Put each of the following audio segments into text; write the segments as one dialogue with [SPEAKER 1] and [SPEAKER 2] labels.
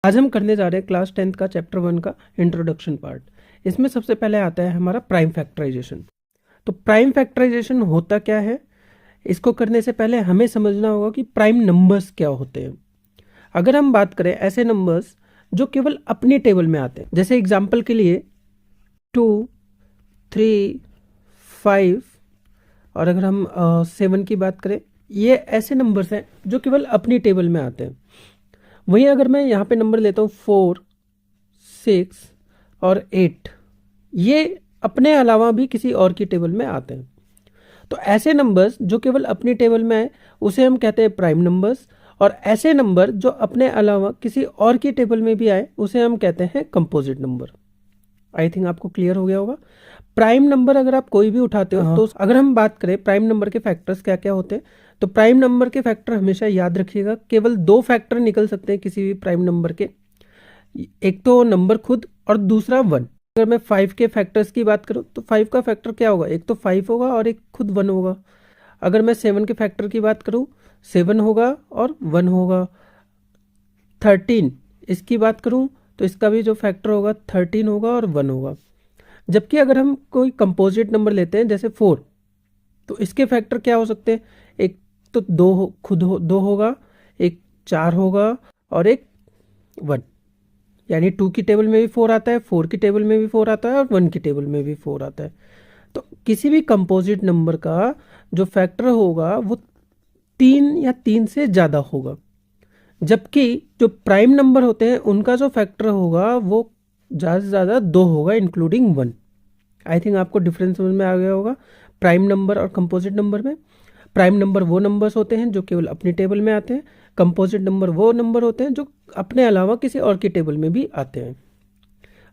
[SPEAKER 1] आज हम करने जा रहे हैं क्लास 10th का चैप्टर 1 का इंट्रोडक्शन पार्ट। इसमें सबसे पहले आता है हमारा प्राइम फैक्टराइजेशन। तो प्राइम फैक्टराइजेशन होता क्या है, इसको करने से पहले हमें समझना होगा कि प्राइम नंबर्स क्या होते हैं। अगर हम बात करें ऐसे नंबर्स जो केवल अपनी टेबल में आते हैं, जैसे एग्जाम्पल के लिए 2, 3, 5, और अगर हम 7 की बात करें, ये ऐसे नंबर्स हैं जो केवल अपनी टेबल में आते हैं। वहीं अगर मैं यहाँ पे नंबर लेता हूँ 4, 6 और 8, ये अपने अलावा भी किसी और की टेबल में आते हैं। तो ऐसे नंबर्स जो केवल अपनी टेबल में आए उसे हम कहते हैं प्राइम नंबर्स, और ऐसे नंबर जो अपने अलावा किसी और की टेबल में भी आए उसे हम कहते हैं कंपोजिट नंबर। आई थिंक आपको क्लियर हो गया होगा। प्राइम नंबर अगर आप कोई भी उठाते हो तो अगर हम बात करें प्राइम नंबर के फैक्टर्स क्या क्या होते हैं, तो प्राइम नंबर के फैक्टर हमेशा याद रखिएगा, केवल 2 फैक्टर निकल सकते हैं किसी भी प्राइम नंबर के। एक तो नंबर खुद और दूसरा 1। अगर मैं 5 के फैक्टर्स की बात करूं तो 5 का फैक्टर क्या होगा, एक तो 5 होगा और एक खुद 1 होगा। अगर मैं 7 के फैक्टर की बात करूं, 7 होगा और 1 होगा। 13 इसकी बात करूं तो इसका भी जो फैक्टर होगा 13 होगा और 1 होगा। जबकि अगर हम कोई कंपोजिट नंबर लेते हैं जैसे 4, तो इसके फैक्टर क्या हो सकते हैं, एक तो 2 होगा, एक 4 होगा और एक 1। यानी 2 की टेबल में भी 4 आता है, 4 की टेबल में भी 4 आता है और 1 की टेबल में भी 4 आता है। तो किसी भी कंपोजिट नंबर का जो फैक्टर होगा वो 3 या 3 से ज़्यादा होगा। जबकि जो प्राइम नंबर होते हैं उनका जो फैक्टर होगा वो ज़्यादा से ज़्यादा 2 होगा इंक्लूडिंग 1। आई थिंक आपको डिफरेंस समझ में आ गया होगा प्राइम नंबर और कंपोजिट नंबर में। प्राइम नंबर वो नंबर्स होते हैं जो केवल अपनी टेबल में आते हैं, कंपोजिट नंबर वो नंबर होते हैं जो अपने अलावा किसी और की टेबल में भी आते हैं।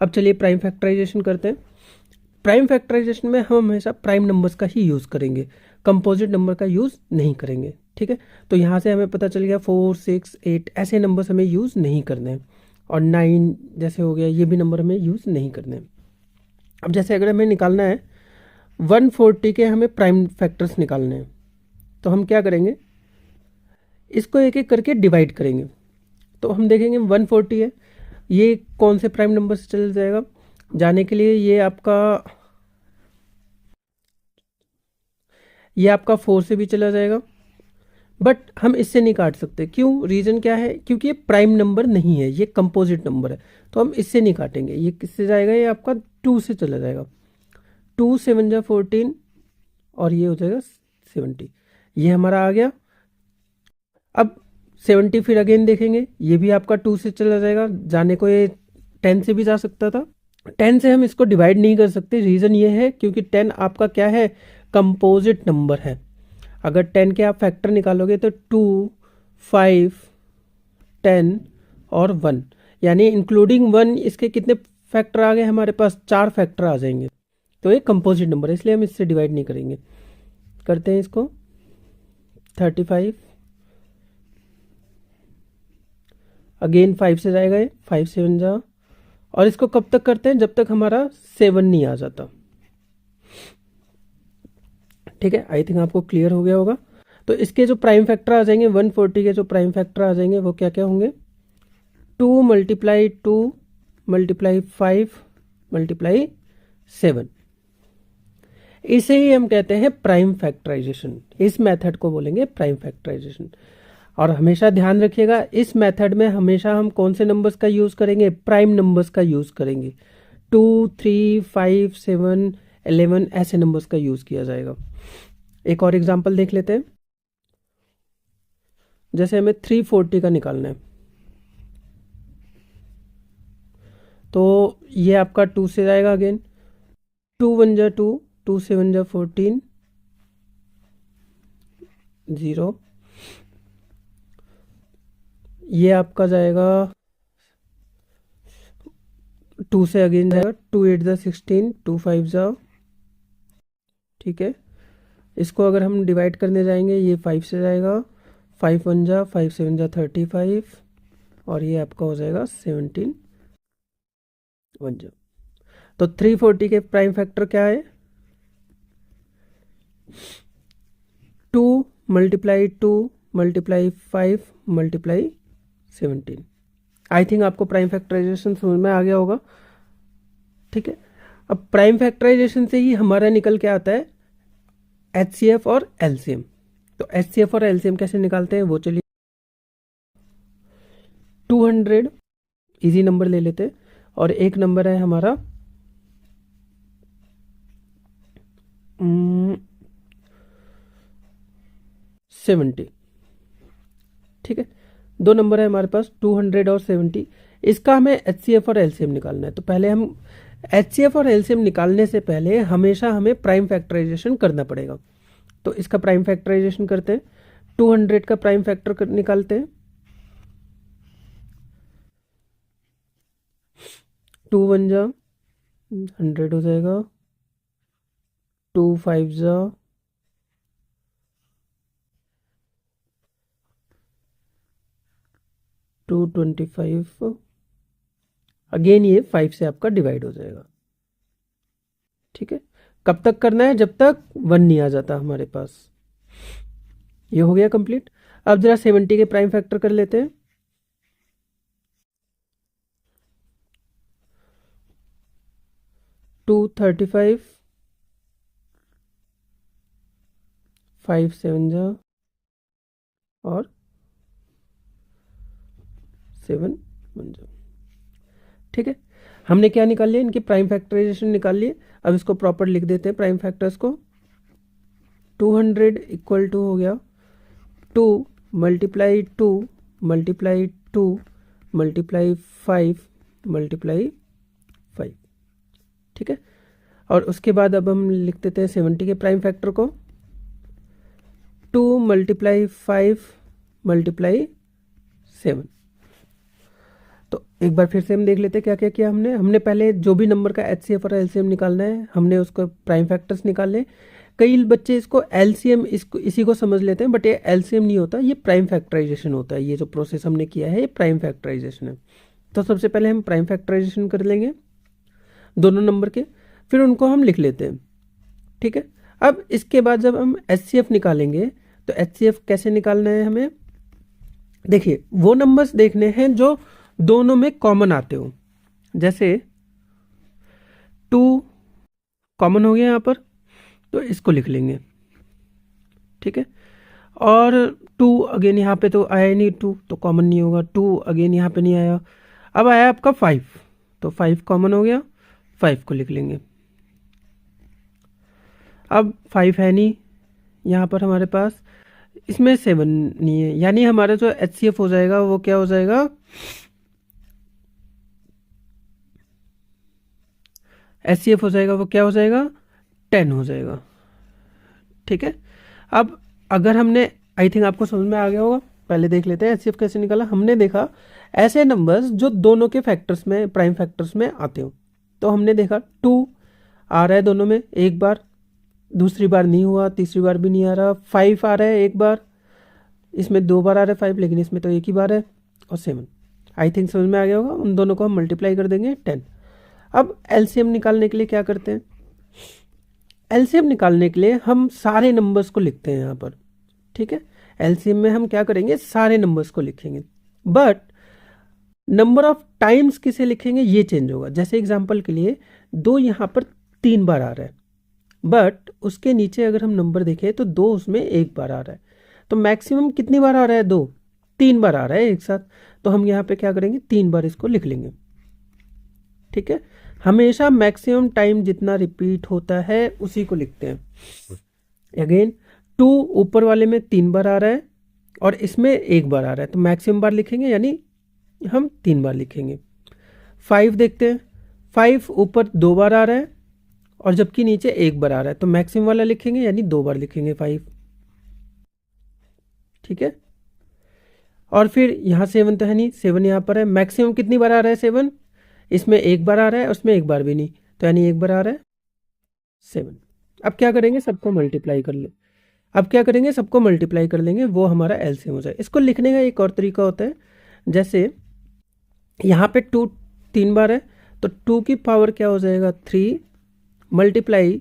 [SPEAKER 1] अब चलिए प्राइम फैक्टराइजेशन करते हैं। प्राइम फैक्टराइजेशन में हम हमेशा प्राइम नंबर्स का ही यूज़ करेंगे, कंपोजिट नंबर का यूज़ नहीं करेंगे। ठीक है, तो यहाँ से हमें पता चल गया 4, 6, 8 ऐसे नंबर्स हमें यूज़ नहीं करने हैं, और 9 जैसे हो गया ये भी नंबर हमें यूज़ नहीं करने हैं। अब जैसे अगर हमें निकालना है 140 के हमें प्राइम फैक्टर्स निकालने हैं, तो हम क्या करेंगे, इसको एक एक करके डिवाइड करेंगे। तो हम देखेंगे 140 है, ये कौन से प्राइम नंबर से चल जाएगा, जाने के लिए ये आपका 4 से भी चला जाएगा। बट हम इससे नहीं काट सकते, क्यों, रीज़न क्या है, क्योंकि ये प्राइम नंबर नहीं है, ये कंपोजिट नंबर है, तो हम इससे नहीं काटेंगे। ये किससे जाएगा, ये आपका 2 से चला जाएगा। 2 7 जा 14 और ये हो जाएगा 70, ये हमारा आ गया। अब 70 फिर अगेन देखेंगे, ये भी आपका 2 से चला जाएगा, जाने को ये 10 से भी जा सकता था। 10 से हम इसको डिवाइड नहीं कर सकते, रीज़न ये है क्योंकि 10 आपका क्या है, कंपोजिट नंबर है। अगर 10 के आप फैक्टर निकालोगे तो 2, 5, 10 और 1, यानी इंक्लूडिंग 1 इसके कितने फैक्टर आ गए हमारे पास, 4 फैक्टर आ जाएंगे। तो ये कंपोजिट नंबर है, इसलिए हम इससे डिवाइड नहीं करेंगे। करते हैं इसको 35, अगेन 5 से जाएगा ये, 5 7 जा, और इसको कब तक करते हैं, जब तक हमारा 7 नहीं आ जाता। ठीक है, आई थिंक आपको क्लियर हो गया होगा। तो इसके जो प्राइम फैक्टर आ जाएंगे 140 के जो प्राइम फैक्टर आ जाएंगे वो क्या क्या होंगे, 2 × 2 × 5 × 7। इसे ही हम कहते हैं प्राइम फैक्टराइजेशन। इस मेथड को बोलेंगे प्राइम फैक्टराइजेशन। और हमेशा ध्यान रखिएगा, इस मेथड में हमेशा हम कौन से नंबर्स का यूज़ करेंगे, प्राइम नंबर्स का यूज़ करेंगे। 2, 3, 5, 7, 11 ऐसे नंबर्स का यूज़ किया जाएगा। एक और एग्जांपल देख लेते हैं। जैसे हमें 340 का निकालना है, तो ये आपका 2 से जाएगा अगेन, 2 1 जा 2, 2 7 जा 14, 0, ये आपका जाएगा 2 से अगेन जाएगा, 2 8 जा 16, 2 5 जा, ठीक है। इसको अगर हम डिवाइड करने जाएंगे, ये 5 से जाएगा, 5 1 जा, 5 7 जा 35, और ये आपका हो जाएगा 17 1 जा। तो 340 के प्राइम फैक्टर क्या है, 2 × 2 × 5 × 17। आई थिंक आपको प्राइम फैक्टराइजेशन समझ में आ गया होगा। ठीक है, अब प्राइम फैक्टराइजेशन से ही हमारा निकल के आता है HCF और LCM। तो HCF और LCM कैसे निकालते हैं वो चलिए, 200 इजी नंबर ले लेते हैं और एक नंबर है हमारा 70। ठीक है, दो नंबर है हमारे पास 200 और 70। इसका हमें HCF और LCM निकालना है। तो पहले हम HCF और LCM निकालने से पहले हमेशा हमें प्राइम फैक्टराइजेशन करना पड़ेगा। तो इसका प्राइम फैक्टराइजेशन करते हैं, 200 का प्राइम फैक्टर निकालते हैं। 2 1 जा 100 हो जाएगा, 2 5 जा 225। अगेन ये 5 से आपका डिवाइड हो जाएगा। ठीक है, कब तक करना है, जब तक 1 नहीं आ जाता हमारे पास। ये हो गया कंप्लीट। अब जरा 70 के प्राइम फैक्टर कर लेते हैं। 235, 5 7 जा और 7 1 जा। ठीक है, हमने क्या निकाल लिया, इनकी प्राइम फैक्टराइजेशन निकाल लिए। अब इसको प्रॉपर लिख देते हैं प्राइम फैक्टर्स को। 200 इक्वल टू हो गया 2 मल्टीप्लाई 2 मल्टीप्लाई 2 मल्टीप्लाई 5 मल्टीप्लाई 5। ठीक है, और उसके बाद अब हम लिख देते हैं 70 के प्राइम फैक्टर को। 2 मल्टीप्लाई 5 मल्टीप्लाई 7। तो एक बार फिर से हम देख लेते हैं क्या क्या किया हमने पहले जो भी नंबर का HCF और LCM निकालना है हमने उसको प्राइम फैक्टर्स निकाले। कई बच्चे इसको LCM इसी को समझ लेते हैं, बट ये LCM नहीं होता, ये प्राइम फैक्टराइजेशन होता है। ये जो प्रोसेस हमने किया है ये प्राइम फैक्टराइजेशन है। तो सबसे पहले हम प्राइम फैक्टराइजेशन कर लेंगे दोनों नंबर के, फिर उनको हम लिख लेते हैं। ठीक है, अब इसके बाद जब हम HCF निकालेंगे तो HCF कैसे निकालना है हमें, देखिए वो नंबर्स देखने हैं जो दोनों में कॉमन आते हो। जैसे 2 कॉमन हो गया यहाँ पर, तो इसको लिख लेंगे। ठीक है, और 2 अगेन यहाँ पे तो आया नहीं, 2 तो कॉमन नहीं होगा, 2 अगेन यहाँ पे नहीं आया। अब आया आपका 5, तो 5 कॉमन हो गया, 5 को लिख लेंगे। अब 5 है नहीं यहाँ पर हमारे पास, इसमें 7 नहीं है, यानी हमारा जो HCF हो जाएगा वो क्या हो जाएगा, HCF हो जाएगा वो क्या हो जाएगा, 10 हो जाएगा। ठीक है, अब अगर हमने, आई थिंक आपको समझ में आ गया होगा, पहले देख लेते हैं HCF कैसे निकाला। हमने देखा ऐसे नंबर्स जो दोनों के फैक्टर्स में, प्राइम फैक्टर्स में आते हो। तो हमने देखा 2 आ रहा है दोनों में एक बार, दूसरी बार नहीं हुआ, तीसरी बार भी नहीं आ रहा। 5 आ रहा है एक बार, इसमें 2 बार आ रहा है 5, लेकिन इसमें तो एक ही बार है। और 7, आई थिंक समझ में आ गया होगा। उन दोनों को हम मल्टीप्लाई कर देंगे 10। अब LCM निकालने के लिए क्या करते हैं, LCM निकालने के लिए हम सारे नंबर्स को लिखते हैं यहाँ पर। ठीक है, LCM में हम क्या करेंगे, सारे नंबर्स को लिखेंगे, बट नंबर ऑफ टाइम्स किसे लिखेंगे ये चेंज होगा। जैसे एग्जांपल के लिए 2 यहाँ पर 3 बार आ रहा है, बट उसके नीचे अगर हम नंबर देखें तो 2 उसमें एक बार आ रहा है। तो मैक्सिमम कितनी बार आ रहा है, 2 3 बार आ रहा है एक साथ। तो हम यहाँ पे क्या करेंगे, 3 बार इसको लिख लेंगे। ठीक है, हमेशा मैक्सिमम टाइम जितना रिपीट होता है उसी को लिखते हैं। अगेन 2 ऊपर वाले में 3 बार आ रहा है और इसमें एक बार आ रहा है, तो मैक्सिमम बार लिखेंगे, यानी हम 3 बार लिखेंगे। 5 देखते हैं, 5 ऊपर 2 बार आ रहा है और जबकि नीचे एक बार आ रहा है, तो मैक्सिमम वाला लिखेंगे, यानी 2 बार लिखेंगे 5। ठीक है, और फिर यहाँ 7 तो है नहीं, 7 यहाँ पर है, मैक्सिमम कितनी बार आ रहा है 7, इसमें एक बार आ रहा है, उसमें एक बार भी नहीं, तो यानी एक बार आ रहा है 7। अब क्या करेंगे, सबको मल्टीप्लाई कर ले। अब क्या करेंगे, सबको मल्टीप्लाई कर लेंगे, वो हमारा LCM हो जाए। इसको लिखने का एक और तरीका होता है, जैसे यहाँ पे 2 3 बार है, तो 2 की पावर क्या हो जाएगा 3 मल्टीप्लाई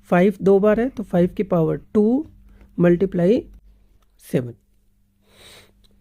[SPEAKER 1] 5 2 बार है, तो 5 की पावर 2 मल्टीप्लाई 7।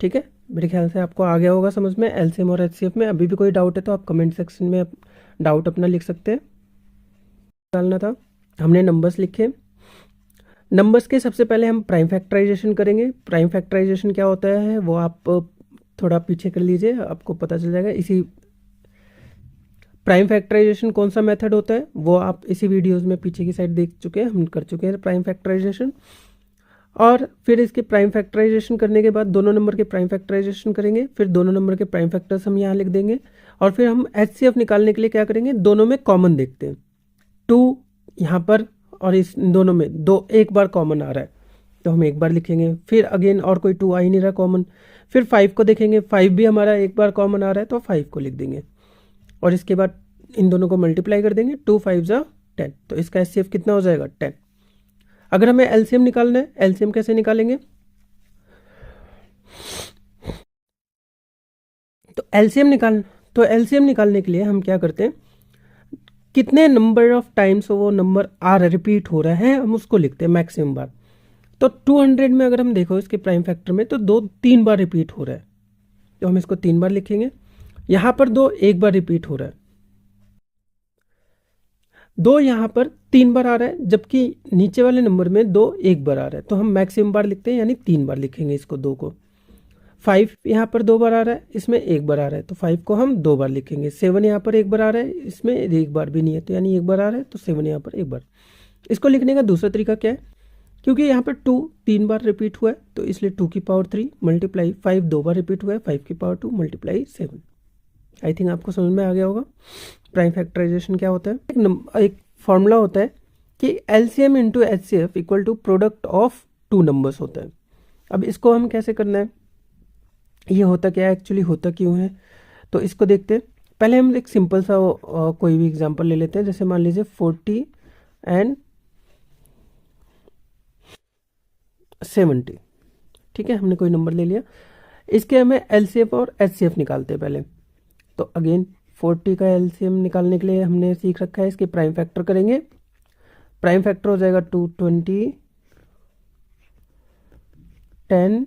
[SPEAKER 1] ठीक है, मेरे ख्याल से आपको आ गया होगा समझ में एलसीएम और एचसीएफ में। अभी भी कोई डाउट है तो आप कमेंट सेक्शन में डाउट अपना लिख सकते हैं। डालना था, हमने नंबर्स लिखे। नंबर्स के सबसे पहले हम प्राइम फैक्टराइजेशन करेंगे। प्राइम फैक्टराइजेशन क्या होता है वो आप थोड़ा पीछे कर लीजिए, आपको पता चल जाएगा। इसी प्राइम फैक्टराइजेशन कौन सा मेथड होता है वो आप इसी वीडियोस में पीछे की साइड देख चुके हैं, हम कर चुके हैं प्राइम फैक्टराइजेशन। और फिर इसके प्राइम फैक्टराइजेशन करने के बाद दोनों नंबर के प्राइम फैक्टराइजेशन करेंगे, फिर दोनों नंबर के प्राइम फैक्टर्स हम यहाँ लिख देंगे। और फिर हम एचसीएफ निकालने के लिए क्या करेंगे, दोनों में कॉमन देखते हैं। 2 यहाँ पर और इस दोनों में 2 एक बार कॉमन आ रहा है तो हम एक बार लिखेंगे। फिर अगेन और कोई 2 आ ही नहीं रहा कॉमन। फिर 5 को देखेंगे, 5 भी हमारा एक बार कॉमन आ रहा है तो 5 को लिख देंगे। और इसके बाद इन दोनों को मल्टीप्लाई कर देंगे, 2 5 जा 10, तो इसका एचसीएफ कितना हो जाएगा 10। अगर हमें एलसीएम निकालना है, एलसीएम कैसे निकालेंगे, तो एलसीएम निकालने के लिए हम क्या करते हैं, कितने नंबर ऑफ टाइम्स वो नंबर आर रिपीट हो रहा है हम उसको लिखते हैं मैक्सिमम बार। तो 200 में अगर हम देखो इसके प्राइम फैक्टर में तो 3 बार रिपीट हो रहा है तो हम इसको 3 बार लिखेंगे। यहाँ पर 2 एक बार रिपीट हो रहा है, 2 यहाँ पर 3 बार आ रहा है, जबकि नीचे वाले नंबर में 2 एक बार आ रहा है तो हम मैक्सिमम बार लिखते हैं यानी 3 बार लिखेंगे इसको 2 को। 5 यहाँ पर 2 बार आ रहा है, इसमें एक बार आ रहा है तो 5 को हम 2 बार लिखेंगे। 7 यहाँ पर एक बार आ रहा है, इसमें एक बार भी नहीं है तो यानी एक बार आ रहा है तो 7 यहाँ पर एक बार। इसको लिखने का दूसरा तरीका क्या है, क्योंकि यहाँ पर 2 3 बार रिपीट हुआ है तो इसलिए 2 की पावर 3 मल्टीप्लाई 5 2 बार रिपीट हुआ है, 5 की पावर 2 मल्टीप्लाई 7। आई थिंक आपको समझ में आ गया होगा प्राइम फैक्टराइजेशन क्या होता है। एक फॉर्मूला होता है कि LCM into HCF equal to product of 2 numbers होता है। अब इसको हम कैसे करना है, ये होता क्या है एक्चुअली, होता क्यों है, तो इसको देखते हैं। पहले हम एक सिंपल सा कोई भी एग्जांपल ले लेते हैं, जैसे मान लीजिए 40 एंड 70। ठीक है, हमने कोई नंबर ले लिया, इसके हमें एलसीएफ और एचसीएफ निकालते हैं पहले। तो अगेन 40 का एलसीएम निकालने के लिए हमने सीख रखा है, इसके प्राइम फैक्टर करेंगे। प्राइम फैक्टर हो जाएगा 220 10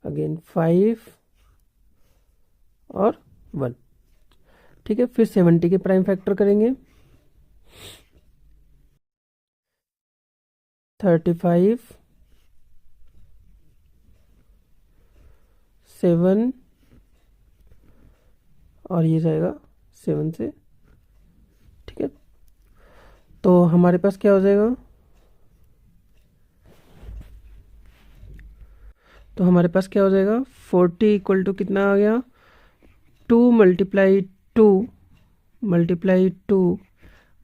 [SPEAKER 1] अगेन 5 और 1। ठीक है, फिर 70 के प्राइम फैक्टर करेंगे, 35 7 और ये जाएगा 7 से। ठीक है, तो हमारे पास क्या हो जाएगा, तो हमारे पास क्या हो जाएगा 40 इक्वल टू कितना आ गया, 2 मल्टीप्लाई 2 मल्टीप्लाई 2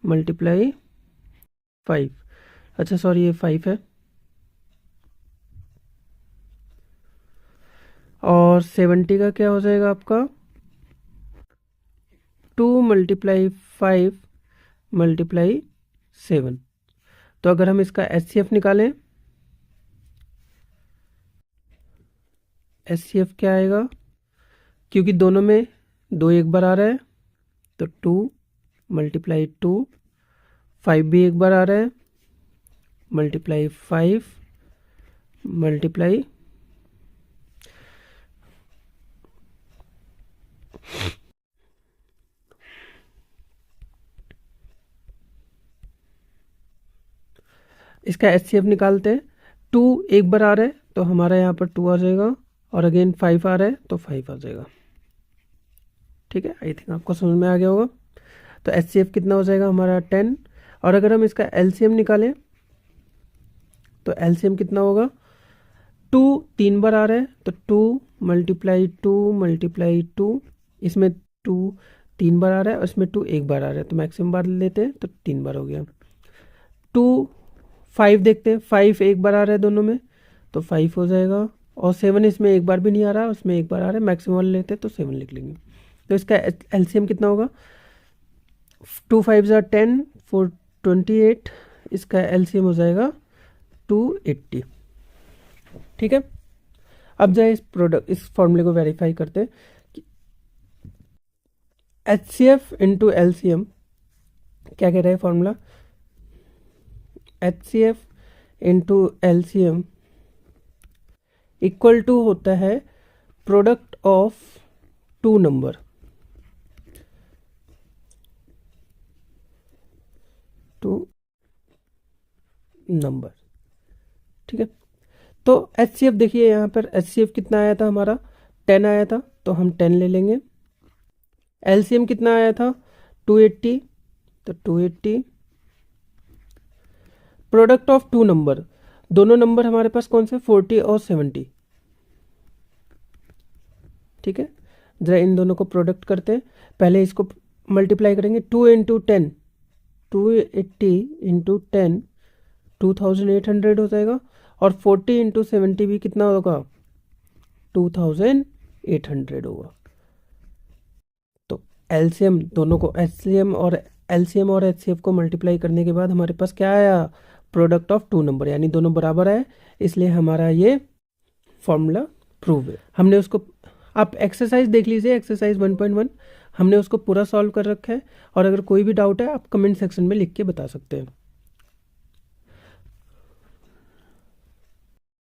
[SPEAKER 1] मल्टीप्लाई 5। अच्छा सॉरी, ये 5 है। और 70 का क्या हो जाएगा आपका 2 मल्टीप्लाई 5 मल्टीप्लाई 7। तो अगर हम इसका एचसीएफ निकालें, एचसीएफ क्या आएगा, क्योंकि दोनों में 2 एक बार आ रहा है तो 2 मल्टीप्लाई 2, 5 भी एक बार आ रहा है मल्टीप्लाई 5 मल्टीप्लाई इसका एचसीएफ निकालते हैं। 2 एक बार आ रहा है तो हमारा यहाँ पर 2 आ जाएगा और अगेन 5 आ रहा है तो 5 आ जाएगा। ठीक है, आई थिंक आपको समझ में आ गया होगा। तो एचसीएफ कितना हो जाएगा हमारा 10। और अगर हम इसका एलसीएम निकालें तो एलसीएम कितना होगा, 2 3 बार आ रहा है तो 2 मल्टीप्लाई 2 मल्टीप्लाई 2, इसमें 2 3 बार आ रहा है और इसमें 2 एक बार आ रहा है तो मैक्सिमम बार लेते हैं तो 3 बार हो गया। 2 5 देखते हैं, 5 एक बार आ रहा है दोनों में तो 5 हो जाएगा, और 7 इसमें एक बार भी नहीं आ रहा, उसमें एक बार आ रहा है, मैक्सिमम लेते हैं तो 7 लिख लेंगे। तो इसका एलसीएम कितना होगा, 2 5 ज़ा 10 4 28, इसका एलसीएम हो जाएगा 280। ठीक है, अब जाए इस फॉर्मूले को वेरीफाई करते हैं कि एचसीएफ इंटू एलसीएम क्या कह रहा है formula, HCF into LCM equal to होता है प्रोडक्ट ऑफ टू नंबर, ठीक है। तो HCF देखिए यहाँ पर HCF कितना आया था हमारा 10 आया था, तो हम 10 ले लेंगे। LCM कितना आया था 280, तो 280। प्रोडक्ट ऑफ टू नंबर, दोनों नंबर हमारे पास कौन से 40 और 70, ठीक है। जरा इन दोनों को प्रोडक्ट करते हैं, पहले इसको मल्टीप्लाई करेंगे 2 इंटू 10, 280 इंटू 10 2800 हो जाएगा, और 40 इंटू 70 भी कितना होगा 2800 होगा। तो एलसीएम दोनों को एलसीएम और एचसीएफ को मल्टीप्लाई करने के बाद हमारे पास क्या आया प्रोडक्ट ऑफ टू नंबर, यानी दोनों बराबर है, इसलिए हमारा ये फॉर्मूला प्रूव है। हमने उसको, आप एक्सरसाइज देख लीजिए, एक्सरसाइज 1.1 हमने उसको पूरा सॉल्व कर रखा है, और अगर कोई भी डाउट है आप कमेंट सेक्शन में लिख के बता सकते हैं।